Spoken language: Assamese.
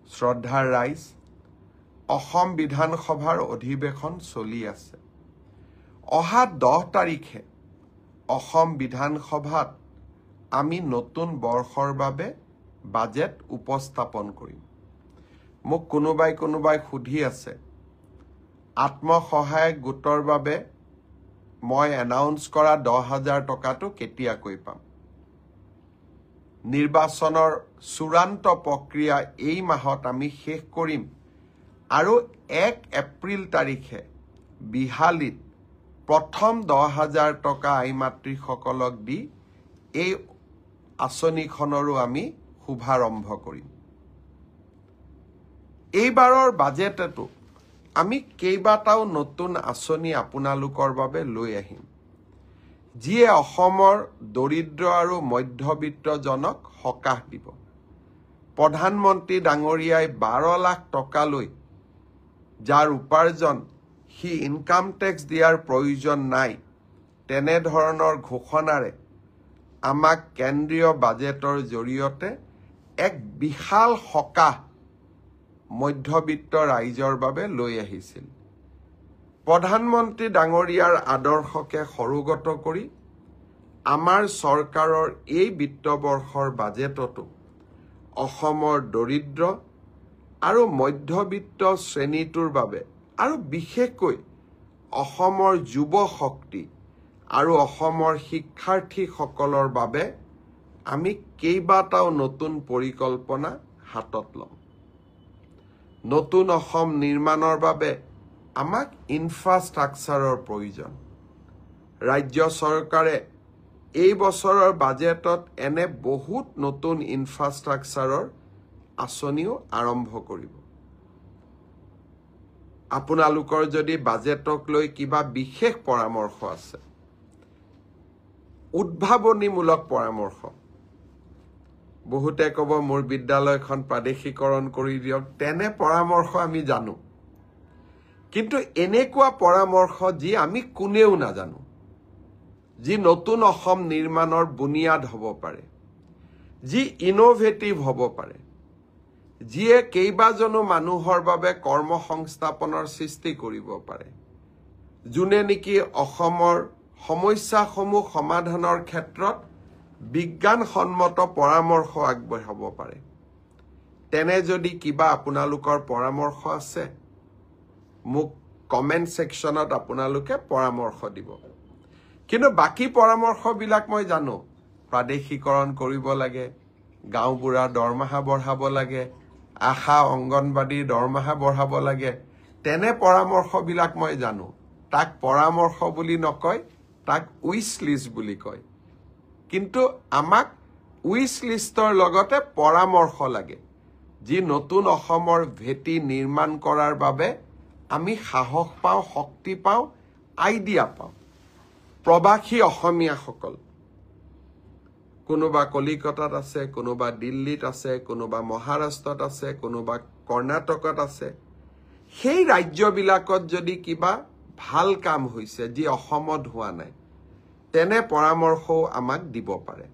শ্ৰদ্ধাৰ ৰাইজ, অসম বিধানসভাৰ অধিৱেশন চলি আছে। অহা 10 তাৰিখে অসম বিধানসভাত আমি নতুন বৰ্ষৰ বাবে বাজেট উপস্থাপন কৰিম। মোক কোনোবাই সুধি আছে আত্মসহায়ক গোটৰ বাবে মই এনাউন্স কৰা 10,000 টকাটো কেতিয়াকৈ পাম। নিৰ্বাচনৰ চূড়ান্ত প্ৰক্ৰিয়া এই মাহত আমি শেষ কৰিম আৰু 1 এপ্ৰিল তাৰিখে বিহালীত প্ৰথম 10,000 টকা আই মাতৃসকলক দি এই আঁচনিখনৰো আমি শুভাৰম্ভ কৰিম। এইবাৰৰ বাজেটতো আমি কেইবাটাও নতুন আঁচনি আপোনালোকৰ বাবে লৈ আহিম, যিয়ে অসমৰ দৰিদ্ৰ আৰু মধ্যবিত্তজনক সকাহ দিব। প্ৰধানমন্ত্ৰী ডাঙৰীয়াই 12 লাখ টকালৈ যাৰ উপাৰ্জন সি ইনকাম টেক্স দিয়াৰ প্ৰয়োজন নাই, তেনেধৰণৰ ঘোষণাৰে আমাক কেন্দ্ৰীয় বাজেটৰ জৰিয়তে এক বিশাল সকাহ মধ্যবিত্ত ৰাইজৰ বাবে লৈ আহিছিল। প্ৰধানমন্ত্ৰী ডাঙৰীয়াৰ আদৰ্শকে সৰুগত কৰি আমাৰ চৰকাৰৰ এই বিত্তবৰ্ষৰ বাজেটতো অসমৰ দৰিদ্ৰ আৰু মধ্যবিত্ত শ্ৰেণীটোৰ বাবে আৰু বিশেষকৈ অসমৰ যুৱ শক্তি আৰু অসমৰ শিক্ষাৰ্থীসকলৰ বাবে আমি কেইবাটাও নতুন পৰিকল্পনা হাতত ল'ম। নতুন অসম নিৰ্মাণৰ বাবে আমাক ইনফ্ৰাষ্ট্ৰাকচাৰৰ প্ৰয়োজন। ৰাজ্য চৰকাৰে এই বছৰৰ বাজেটত এনে বহুত নতুন ইনফ্ৰাষ্ট্ৰাকচাৰৰ আঁচনিও আৰম্ভ কৰিব। আপোনালোকৰ যদি বাজেটক লৈ কিবা বিশেষ পৰামৰ্শ আছে, উদ্ভাৱনীমূলক পৰামৰ্শ, বহুতে ক'ব মোৰ বিদ্যালয়খন প্ৰাদেশিকৰণ কৰি দিয়ক, তেনে পৰামৰ্শ আমি জানো। কিন্তু এনেকুৱা পৰামৰ্শ যি আমি কোনেও নাজানো, যি নতুন অসম নিৰ্মাণৰ বুনিয়াদ হ'ব পাৰে, যি ইনোভেটিভ হ'ব পাৰে, যিয়ে কেইবাজনো মানুহৰ বাবে কৰ্মসংস্থাপনৰ সৃষ্টি কৰিব পাৰে, যোনে নেকি অসমৰ সমস্যাসমূহ সমাধানৰ ক্ষেত্ৰত বিজ্ঞানসন্মত পৰামৰ্শ আগবঢ়াব পাৰে। তেনে যদি কিবা আপোনালোকৰ পৰামৰ্শ আছে, মোক কমেণ্ট ছেকশ্যনত আপোনালোকে পৰামৰ্শ দিব। কিন্তু বাকী পৰামৰ্শবিলাক মই জানো, প্ৰাদেশিকৰণ কৰিব লাগে, গাঁওবুঢ়াৰ দৰমহা বঢ়াব লাগে, আশা অংগনবাড়ীৰ দৰমহা বঢ়াব লাগে, তেনে পৰামৰ্শবিলাক মই জানো। তাক পৰামৰ্শ বুলি নকয়, তাক উইচ লিষ্ট বুলি কয়। কিন্তু আমাক উইচ লিষ্টৰ লগতে পৰামৰ্শ লাগে, যি নতুন অসমৰ ভেটি নিৰ্মাণ কৰাৰ বাবে আমি সাহস পাওঁ, শক্তি পাওঁ, আইডিয়া পাওঁ। প্ৰবাসী অসমীয়াসকল কোনোবা কলিকতাত আছে, কোনোবা দিল্লীত আছে, কোনোবা মহাৰাষ্ট্ৰত আছে, কোনোবা কৰ্ণাটকত আছে। সেই ৰাজ্যবিলাকত যদি কিবা ভাল কাম হৈছে যি অসমত হোৱা নাই, তেনে পৰামৰ্শও আমাক দিব পাৰে।